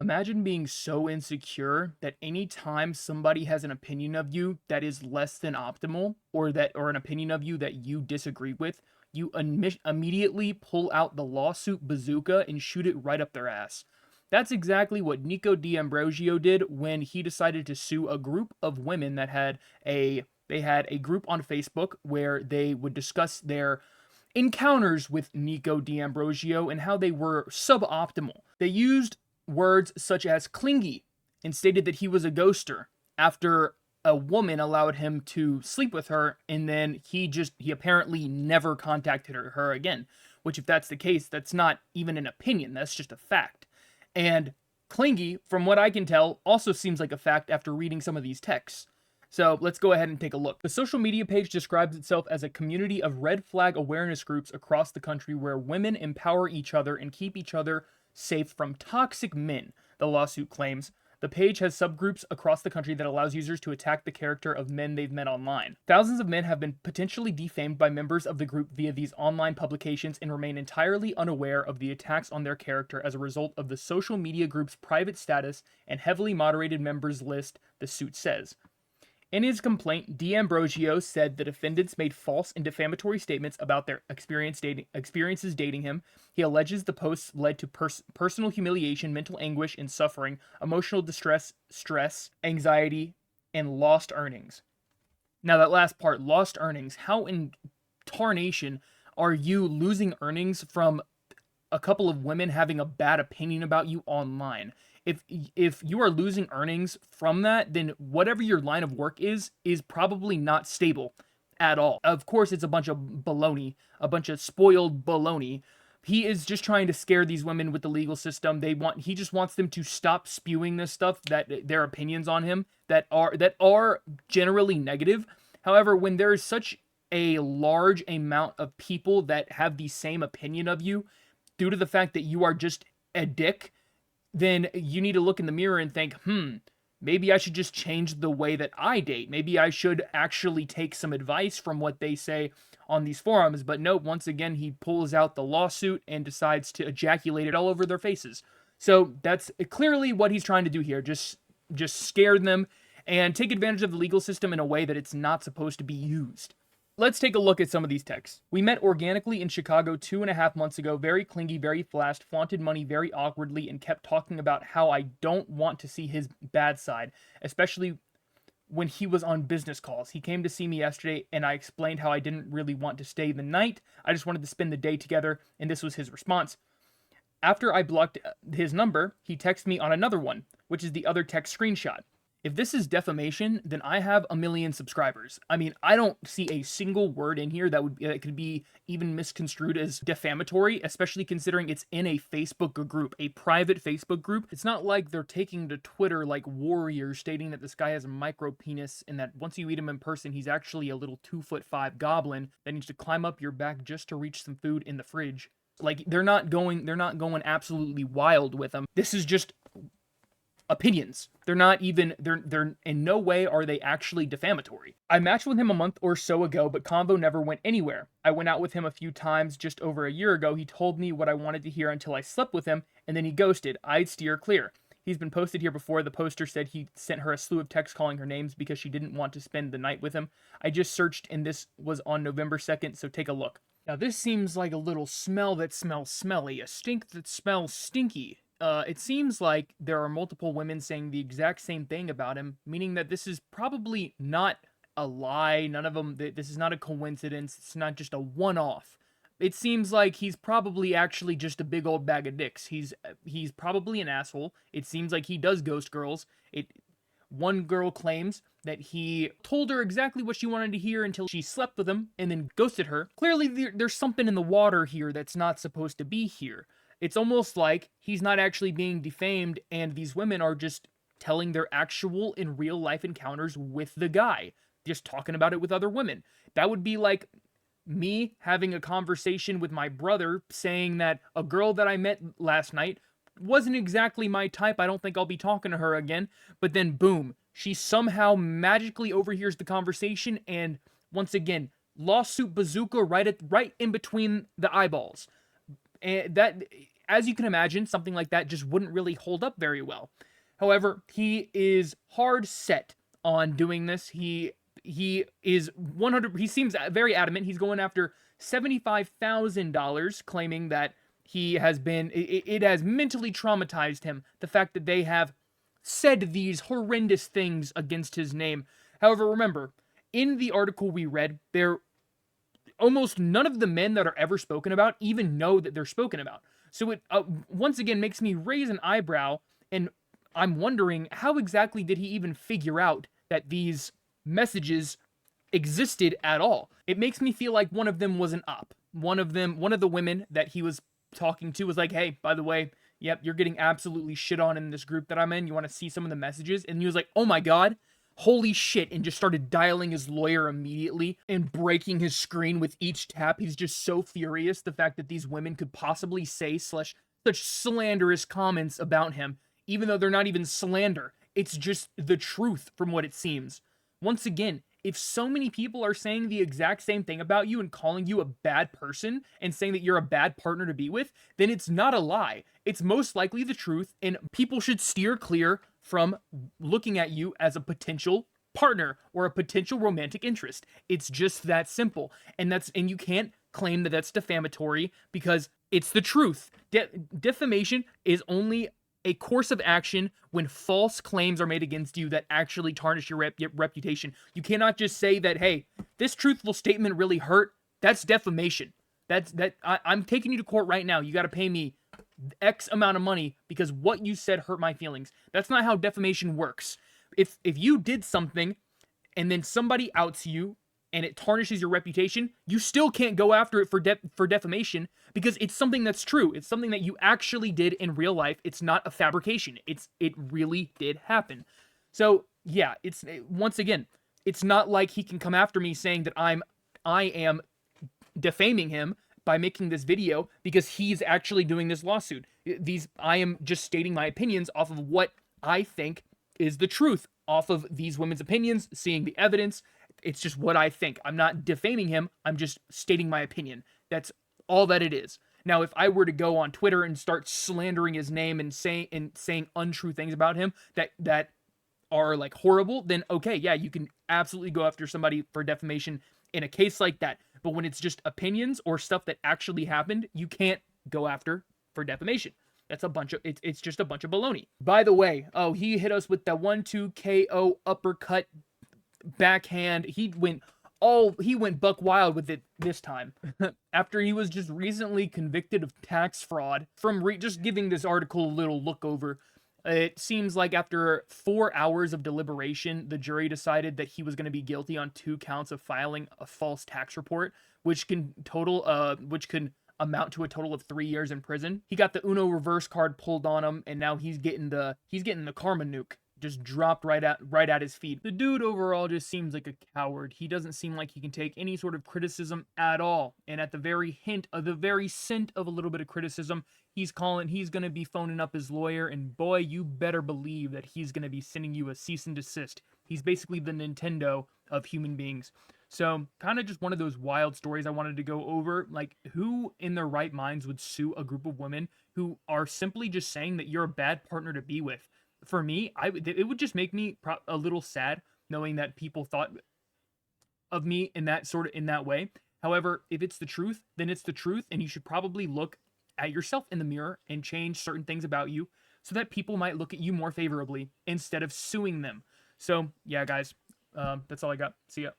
Imagine being so insecure that anytime somebody has an opinion of you that is less than optimal, or an opinion of you that you disagree with, you immediately pull out the lawsuit bazooka and shoot it right up their ass. That's exactly what Nikko D Ambrosio did when he decided to sue a group of women that had a group on Facebook where they would discuss their encounters with Nikko D Ambrosio and how they were suboptimal. They used words such as clingy and stated that he was a ghoster after a woman allowed him to sleep with her, and then he apparently never contacted her again, which, if that's the case, that's not even an opinion, that's just a fact. And clingy, from what I can tell, also seems like a fact after reading some of these texts. So let's go ahead and take a look. The social media page describes itself as a community of red flag awareness groups across the country where women empower each other and keep each other safe from toxic men, the lawsuit claims. The page has subgroups across the country that allows users to attack the character of men they've met online. Thousands of men have been potentially defamed by members of the group via these online publications and remain entirely unaware of the attacks on their character as a result of the social media group's private status and heavily moderated members list, the suit says. In his complaint, D. Ambrosio said the defendants made false and defamatory statements about their experiences dating him. He alleges the posts led to personal humiliation, mental anguish and suffering, emotional distress, stress, anxiety, and lost earnings. Now, that last part, lost earnings, how in tarnation are you losing earnings from a couple of women having a bad opinion about you online? If you are losing earnings from that, then whatever your line of work is probably not stable at all. Of course, it's a bunch of baloney, a bunch of spoiled baloney. He is just trying to scare these women with the legal system. He just wants them to stop spewing this stuff, that their opinions on him that are generally negative. However, when there is such a large amount of people that have the same opinion of you due to the fact that you are just a dick, then you need to look in the mirror and think, maybe I should just change the way that I date. Maybe I should actually take some advice from what they say on these forums. But no, once again, he pulls out the lawsuit and decides to ejaculate it all over their faces. So that's clearly what he's trying to do here. Just scare them and take advantage of the legal system in a way that it's not supposed to be used. Let's take a look at some of these texts. We met organically in Chicago 2.5 months ago, very clingy, very flashed, flaunted money very awkwardly, and kept talking about how I don't want to see his bad side, especially when he was on business calls. He came to see me yesterday, and I explained how I didn't really want to stay the night. I just wanted to spend the day together, and this was his response. After I blocked his number, he texted me on another one, which is the other text screenshot. If this is defamation, then I have 1 million subscribers. I mean, I don't see a single word in here that could be even misconstrued as defamatory, especially considering it's in a Facebook group, a private Facebook group. It's not like they're taking to Twitter like warriors stating that this guy has a micro penis and that once you meet him in person, he's actually a little 2'5" goblin that needs to climb up your back just to reach some food in the fridge. Like, they're not going absolutely wild with them. This is just opinions. They're in no way are they actually defamatory. I matched with him a month or so ago, but convo never went anywhere. I went out with him a few times just over a year ago. He told me what I wanted to hear until I slept with him, and then he ghosted. I'd steer clear. He's been posted here before. The poster said he sent her a slew of texts calling her names because she didn't want to spend the night with him. I just searched, and this was on November 2nd, so take a look. Now, this seems like a little smell that smells smelly, a stink that smells stinky. It seems like there are multiple women saying the exact same thing about him, meaning that this is probably not a lie. None of them, this is not a coincidence. It's not just a one-off. It seems like he's probably actually just a big old bag of dicks. He's probably an asshole. It seems like he does ghost girls. One girl claims that he told her exactly what she wanted to hear until she slept with him and then ghosted her. Clearly, there's something in the water here that's not supposed to be here. It's almost like he's not actually being defamed and these women are just telling their actual in real life encounters with the guy, just talking about it with other women. That would be like me having a conversation with my brother saying that a girl that I met last night wasn't exactly my type. I don't think I'll be talking to her again. But then boom, she somehow magically overhears the conversation and once again, lawsuit bazooka right in between the eyeballs. And that As you can imagine, something like that just wouldn't really hold up very well. However, he is hard set on doing this. He is 100. He seems very adamant. He's going after $75,000, claiming that he has been. It has mentally traumatized him. The fact that they have said these horrendous things against his name. However, remember, in the article we read, there almost none of the men that are ever spoken about even know that they're spoken about. So it once again makes me raise an eyebrow, and I'm wondering how exactly did he even figure out that these messages existed at all? It makes me feel like one of them was an op. One of the women that he was talking to was like, hey, by the way, yep, you're getting absolutely shit on in this group that I'm in. You want to see some of the messages? And he was like, oh my God, holy shit, and just started dialing his lawyer immediately and breaking his screen with each tap. He's just so furious the fact that these women could possibly say such slanderous comments about him, even though they're not even slander. It's just the truth from what it seems. Once again, if so many people are saying the exact same thing about you and calling you a bad person and saying that you're a bad partner to be with, then it's not a lie. It's most likely the truth, and people should steer clear from looking at you as a potential partner or a potential romantic interest. It's just that simple. And you can't claim that that's defamatory because it's the truth. Defamation is only a course of action when false claims are made against you that actually tarnish your reputation. You cannot just say that, hey, this truthful statement really hurt. That's defamation. I'm taking you to court right now. You got to pay me X amount of money because what you said hurt my feelings. That's not how defamation works. If you did something and then somebody outs you and it tarnishes your reputation, you still can't go after it for defamation because it's something that's true. It's something that you actually did in real life. It's not a fabrication. It really did happen. So yeah, once again, it's not like he can come after me saying that I am defaming him by making this video because he's actually doing this lawsuit. I am just stating my opinions off of what I think is the truth, off of these women's opinions, seeing the evidence. It's just what I think. I'm not defaming him. I'm just stating my opinion. That's all that it is. Now, if I were to go on Twitter and start slandering his name and saying untrue things about him that are like horrible, then okay, yeah, you can absolutely go after somebody for defamation in a case like that. But when it's just opinions or stuff that actually happened, you can't go after for defamation. That's it's just a bunch of baloney. By the way, he hit us with the 1-2 KO uppercut backhand. He went buck wild with it this time. After he was just recently convicted of tax fraud. From just giving this article a little look over, it seems like after 4 hours of deliberation, the jury decided that he was going to be guilty on 2 counts of filing a false tax report, which can amount to a total of 3 years in prison. He got the Uno reverse card pulled on him, and now he's getting the karma nuke just dropped right at his feet. The dude overall just seems like a coward. He doesn't seem like he can take any sort of criticism at all. And at the very scent of a little bit of criticism, he's going to be phoning up his lawyer, and boy, you better believe that he's going to be sending you a cease and desist. He's basically the Nintendo of human beings. So, kind of just one of those wild stories I wanted to go over. Like, who in their right minds would sue a group of women who are simply just saying that you're a bad partner to be with? For me, it would just make me a little sad knowing that people thought of me in that way. However, if it's the truth, then it's the truth, and you should probably look at yourself in the mirror and change certain things about you so that people might look at you more favorably instead of suing them. So, yeah, guys, that's all I got. See ya.